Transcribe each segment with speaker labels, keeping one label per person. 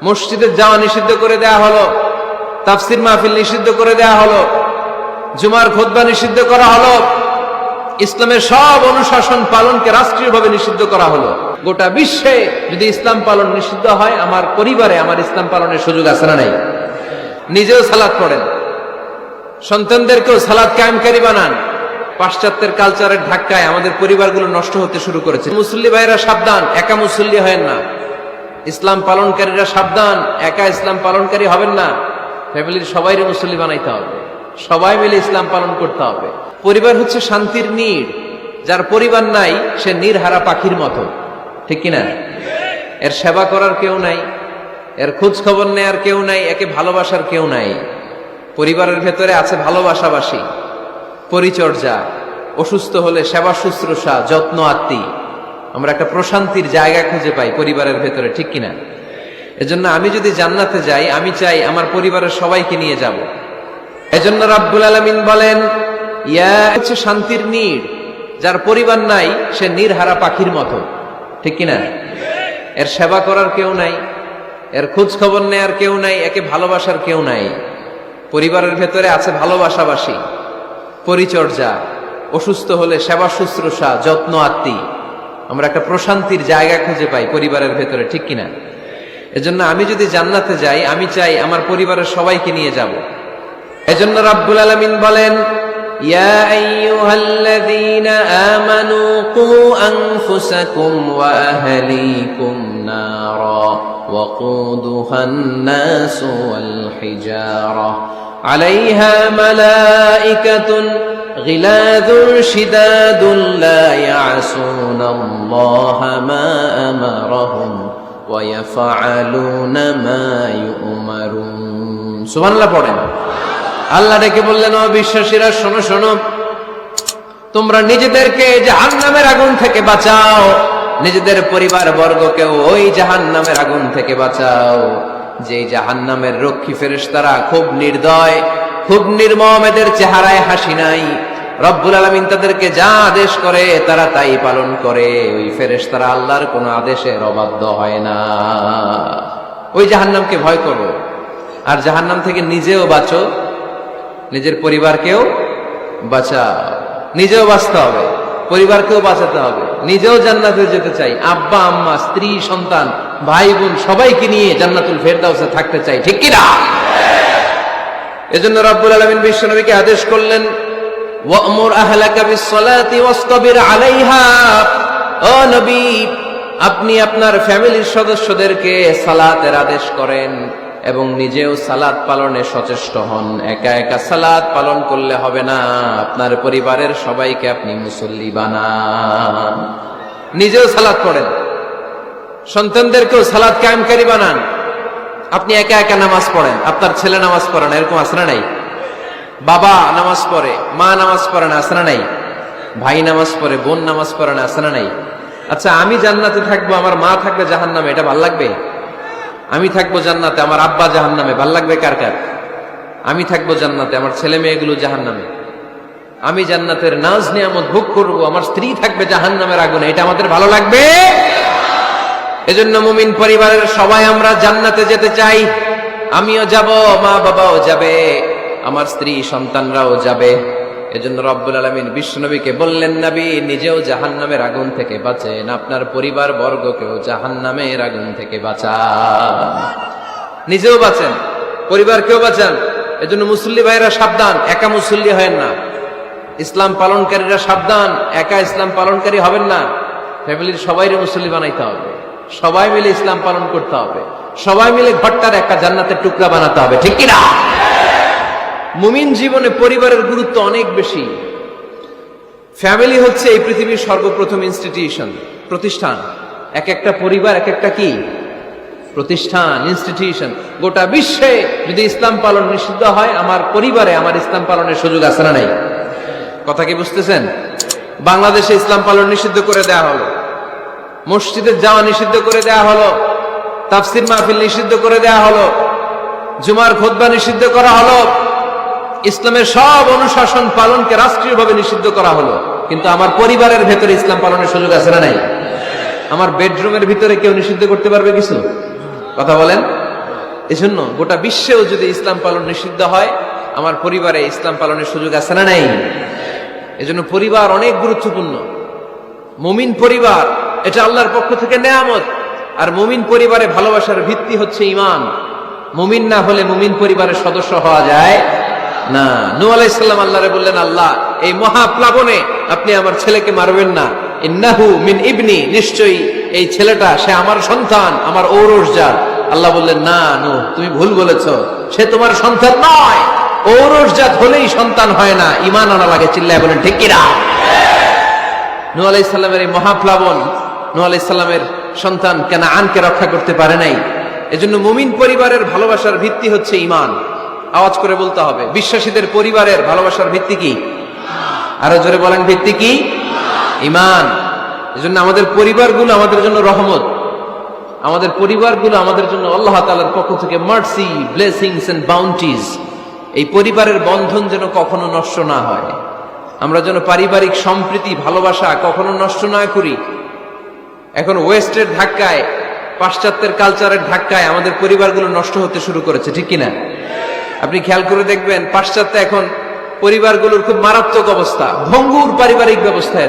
Speaker 1: মসজিদে যাওয়া নিষিদ্ধ করে দেয়া হলো, তাফসির মাহফিল নিষিদ্ধ করে দেয়া হলো, জুমার খুতবা নিষিদ্ধ করা হলো, ইসলামের সব অনুশাসন পালনকে রাষ্ট্রীয়ভাবে নিষিদ্ধ করা হলো। গোটা বিশ্বে যদি ইসলাম পালন নিষিদ্ধ হয়, আমার পরিবারে আমার ইসলাম পালনের সুযোগ আছে না নাই? নিজেও সালাত পড়েন, সন্তানদেরকেও সালাত কায়েমকারী বানান। পাশ্চাত্যের কালচারের ধাক্কায় আমাদের পরিবারগুলো নষ্ট হতে শুরু করেছে। মুসল্লি ভাইরা সাবধান, একা মুসল্লি হয়েন না। ইসলাম পালনকারীরা সাবধান, একা ইসলাম পালনকারী হবেন না। ফ্যামিলির সবাইরে মুসল্লি বানাইতে হবে, সবাই মিলে ইসলাম পালন করতে হবে। পরিবার হচ্ছে শান্তির নীড়। যার পরিবার নাই সে নীড়হারা পাখির মতো, ঠিক কিনা? এর সেবা করার কেউ নাই, এর খোঁজ খবর নেয়ার কেউ নাই, একে ভালোবাসার কেউ নাই। পরিবারের ভেতরে আছে ভালোবাসাবাসী, পরিচর্যা, অসুস্থ হলে সেবা শুশ্রূষা, যত্ন আত্মি। আমরা একটা প্রশান্তির জায়গা খুঁজে পাই পরিবারের ভেতরে, ঠিক কিনা? এজন্য আমি যদি জান্নাতে যাই, আমি চাই আমার পরিবারের সবাইকে নিয়ে যাব। এজন্য রাব্বুল আলামিন বলেন, ইয়া হচ্ছে শান্তির নীড়। যার পরিবার নাই সে নীড়হারা পাখির মতো, ঠিক কিনা? এর সেবা করার কেউ নাই, এর খোঁজ খবর নেয়ার কেউ নাই, একে ভালোবাসার কেউ নাই। পরিবারের ভেতরে আছে ভালোবাসাবাসী, পরিচর্যা, অসুস্থ হলে সেবা শুশ্রূষা, যত্ন আত্মি। আমরা একটা প্রশান্তির জায়গা খুঁজে পাই পরিবারের ভেতরে, ঠিক কিনা? এজন্য আমি যদি জান্নাতে যাই, আমি চাই আমার পরিবারের সবাইকে নিয়ে যাব। এজন্য রাব্বুল আলামিন বলেন, ইয়া আইয়ুহাল্লাযীনা আমানু কু আনফুসাকুম ওয়া আহলিকুম নারা ওয়াকুদুহান নাসু ওয়াল হিজারা আলাইহা মালাইকাতুন গিলাযুন শিদাদুন লা ইয়াসুনাল্লাহা মা আমারাহুম ওয়া ইয়াফআলুনা মা ইউমারুন। সুবহানাল্লাহ পড়েন। আল্লাহ ডেকে বললেন, ও বিশ্বাসীরা শোনো শোনো, তোমরা নিজেদেরকে জাহান্নামের আগুন থেকে বাঁচাও, নিজেদের পরিবার বর্গকেও ওই জাহান্নামের আগুন থেকে বাঁচাও। যে জাহান্নামের রক্ষী ফেরেশতারা খুব নির্দয়, খুব নির্মম, এদের চেহারায় হাসি নাই। রব্বুল আলামিন তাদেরকে যা আদেশ করে তারা তাই পালন করে। ওই ফেরেশতারা আল্লাহর কোনো আদেশের অবাধ্য হয় না। ওই জাহান্নামকে ভয় করো, আর জাহান্নাম থেকে নিজেও বাঁচো, নিজের পরিবারকেও বাঁচাও। নিজেও বাঁচতে হবে, পরিবারকেও বাঁচাতে হবে। নিজেও জান্নাতে যেতে চাই, আব্বা আম্মা, স্ত্রী, সন্তান, ভাই বোন সবাইকে নিয়ে জান্নাতুল ফেরদাউসে থাকতে চাই, ঠিক কি না? এজন্য রব্বুল আলামিন বিশ্বনবীকে আদেশ করলেন, ওয়া'মুর আহলাকা বিস-সালাতি ওয়াসতাবির আলাইহা। ও নবী, আপনি আপনার ফ্যামিলির সদস্যদেরকে সালাতের আদেশ করেন এবং নিজেও সালাত পালনে সচেষ্ট হন। একা একা সালাত পালন করলে হবে না, আপনার পরিবারের সবাইকে আপনি মুসল্লি বানান। নিজেও সালাত পড়েন, সন্তানদেরকেও সালাত কায়েমকারী বানান। আপনি একা একা নামাজ পড়েন, আপনার ছেলে নামাজ পড়ে না, এরকম আছে না নাই? বাবা নামাজ পড়ে, মা নামাজ পড়ে না, আছে না নাই? ভাই নামাজ পড়ে, বোন নামাজ পড়ে না, আছে না নাই? আচ্ছা, আমি জান্নাতে থাকবো, আমার মা থাকবে জাহান্নামে, এটা ভাল লাগবে? আমি থাকবো জান্নাতে, আমার আব্বা জাহান্নামে, ভাল লাগবে কার কার? আমি থাকবো জান্নাতে, আমার ছেলে মেয়েগুলো জাহান্নামে। আমি জান্নাতের নাজ নিয়ামত ভোগ করবো, আমার স্ত্রী থাকবে জাহান্নামের আগুনে, এটা আমাদের ভালো লাগবে? এজন্য মুমিন পরিবারের সবাই আমরা জান্নাতে যেতে চাই। আমিও যাব, মা বাবাও যাবে, আমার স্ত্রী সন্তানরাও যাবে। এজন্য রব্বুল আলামিন বিশ্বনবীকে বললেন, নবী নিজেও জাহান্নামের আগুন থেকে বাঁচেন, আপনার পরিবার বর্গকেও জাহান্নামের আগুন থেকে বাঁচান। নিজেও বাঁচেন, পরিবারকেও বাঁচান। এজন্য মুসল্লি ভাইরা সাবধান, একা মুসল্লি হয়েন না। ইসলাম পালনকারীরা সাবধান, একা ইসলাম পালনকারী হবেন না। ফ্যামিলির সবাইরে মুসল্লি বানাইতে হবে, সবাই মিলে ইসলাম পালন করতে হবে, সবাই মিলে ঘরটার একটা জান্নাতের টুকরা বানাতে হবে, ঠিক কিনা? মুমিন জীবনে পরিবারের গুরুত্ব অনেক বেশি। ফ্যামিলি হচ্ছে এই পৃথিবীর সর্বপ্রথম ইনস্টিটিউশন, প্রতিষ্ঠান। এক একটা পরিবার এক একটা কি প্রতিষ্ঠান, ইনস্টিটিউশন। গোটা বিশ্বে যদি ইসলাম পালন নিষিদ্ধ হয়, আমার পরিবারে আমার ইসলাম পালনের সুযোগ আছে না নাই? কথা কি বুঝতেছেন? বাংলাদেশে ইসলাম পালন নিষিদ্ধ করে দেয়া হলো, মসজিদে যাওয়া নিষিদ্ধ করে দেয়া হলো, তাফসির মাহফিল নিষিদ্ধ করে দেয়া হলো, জুমার খুতবা নিষিদ্ধ করা হলো, ইসলামের সব অনুশাসন পালনকে রাষ্ট্রীয়ভাবে নিষিদ্ধ করা হলো। কিন্তু আমার পরিবারের ভেতরে ইসলাম পালনের সুযোগ আছে না নাই? আমার বেডরুমের ভিতরে কেউ নিষিদ্ধ করতে পারবে কিছু? কথা বলেন। এজন্য গোটা বিশ্বেও যদি ইসলাম পালন নিষিদ্ধ হয়, আমার পরিবারে ইসলাম পালনের সুযোগ আছে না নাই? এজন্য পরিবার অনেক গুরুত্বপূর্ণ। মুমিন পরিবার এটা আল্লাহর পক্ষ থেকে নেয়ামত। আর মুমিন পরিবারে ভালোবাসার ভিত্তি হচ্ছে ঈমান। মুমিন না হলে মুমিন পরিবারের সদস্য হওয়া যায় না। নূহ আলাইহিস সালাম আল্লাহরে বললেন, আল্লাহ এই মহাপ্লাবনে আপনি আমার ছেলেকে মারবেন না। ইন্নাহু মিন ইবনি, নিশ্চয়ই এই ছেলেটা সে আমার সন্তান, আমার ঔরসজাত। আল্লাহ বললেন, না নূহ, তুমি ভুল বলেছো, সে তোমার সন্তান নয়। ঔরসজাত হলেই সন্তান হয় না, ঈমান আনা লাগে। চিল্লায় বলেন ঠিক কিনা? নূহ আলাইহিস সালামের এই মহাপ্লাবন নূহ আলাইহিস সালামের সন্তান কানাআনকে রক্ষা করতে পারে নাই। এজন্য মুমিন পরিবারের ভালোবাসার ভিত্তি হচ্ছে ঈমান। আওয়াজ করে বলতে হবে, বিশ্বাসীদের পরিবারের ভালোবাসার ভিত্তি কি? আরো জোরে বলেন, ভিত্তি কি? ঈমান। এজন্য আমাদের পরিবারগুলো আমাদের জন্য রহমত। আমাদের পরিবারগুলো আমাদের জন্য আল্লাহ তাআলার পক্ষ থেকে মার্সি, ব্লেসিংস এন্ড বাউন্টিজ। এই পরিবারের বন্ধন যেন কখনো নষ্ট না হয়। আমরা যেন পারিবারিক সম্প্রীতি, ভালোবাসা কখনো নষ্ট না করি। এখন ওয়েস্টের ধাক্কায়, পাশ্চাত্যের কালচারের ধাক্কায় আমাদের পরিবারগুলো নষ্ট হতে শুরু করেছে, ঠিক কিনা? আপনি খেয়াল করে দেখবেন, পাশ্চাত্যে এখন পরিবারগুলোর খুব মারাত্মক অবস্থা, ভঙ্গুর পারিবারিক ব্যবস্থা।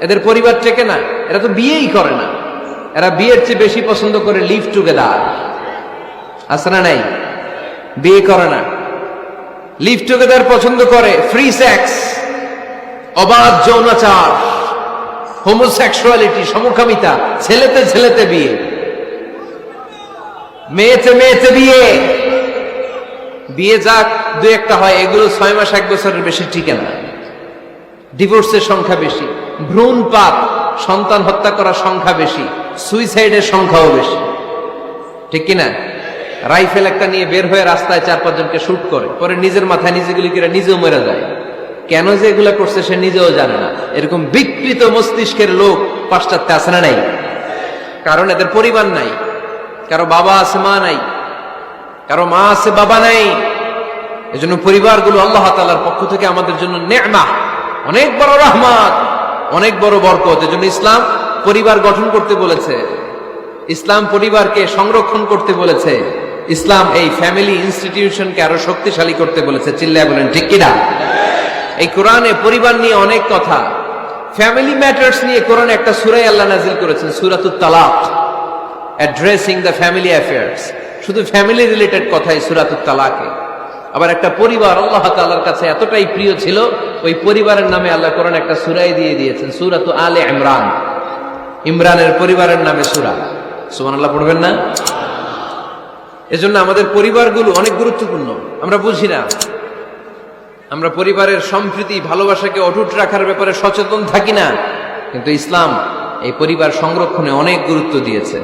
Speaker 1: এদের পরিবার টেকে না। এরা তো বিয়েই করে না। এরা বিয়ের চেয়ে বেশি পছন্দ করে লিভ টুগেদার। আছে না নাই? বিয়ে করে না, লিভ টুগেদার পছন্দ করে। ফ্রি সেক্স, অবাধ যৌনাচার, হোমোসেক্সুয়ালিটি, সমকামিতা, ছেলেতে ছেলেতে বিয়ে, মেয়েতে মেয়েতে বিয়ে। বিয়ে যাক দু একটা হয়, এগুলো 6 মাস 1 বছরের বেশি টিকে না। ডিভোর্সের সংখ্যা বেশি, ভ্রূণপাত, সন্তান হত্যা করার সংখ্যা বেশি, সুইসাইডের সংখ্যাও বেশি, ঠিক কিনা? রাইফেল একটা নিয়ে বের হয়ে রাস্তায় 4-5 জনকে শুট করে, পরে নিজের মাথায় নিজে গুলি করে নিজেও মরে যায়। কেন যে এগুলা করছে সে নিজেও জানে না। এরকম বিকৃত মস্তিষ্কের লোক পাশ্চাত্যে আছে না নাই? কারণ এদের পরিবার নাই। কারো বাবা আছে, মা নাই। কারো মা আছে, বাবা নাই। এজন্য পরিবারগুলো আল্লাহ তাআলার পক্ষ থেকে আমাদের জন্য নেয়ামত, অনেক বড় রহমত, অনেক বড় বরকত। এজন্য ইসলাম পরিবার গঠন করতে বলেছে, ইসলাম পরিবারকে সংরক্ষণ করতে বলেছে, ইসলাম এই ফ্যামিলি ইনস্টিটিউশনকে আরো শক্তিশালী করতে বলেছে। চিল্লায় বলেন ঠিক কিনা? এই কোরআনে পরিবার নিয়ে অনেক কথা, ফ্যামিলি ম্যাটার্স নিয়ে কোরআনে একটা সূরা আল্লাহ নাযিল করেছেন, সূরাতুত তালাক, অ্যাড্রেসিং দ্য ফ্যামিলি অ্যাফেয়ার্স। শুধু ফ্যামিলি রিলেটেড কথাই সূরাতুত তালাকে। আবার একটা পরিবার আল্লাহ তাআলার কাছে এতটাই প্রিয় ছিল, ওই পরিবারের নামে আল্লাহ কোরআনে একটা সূরাই দিয়ে দিয়েছেন, সূরাতু আলে ইমরান। ইমরানের পরিবারের নামে সূরা। সুবহানাল্লাহ পড়বেন না? এজন্য আমাদের পরিবারগুলো অনেক গুরুত্বপূর্ণ। আমরা বুঝি না, আমরা পরিবারের সম্প্রীতি, ভালোবাসাকে অটুট রাখার ব্যাপারে সচেতন থাকি না। কিন্তু ইসলাম এই পরিবার সংরক্ষণে অনেক গুরুত্ব দিয়েছে।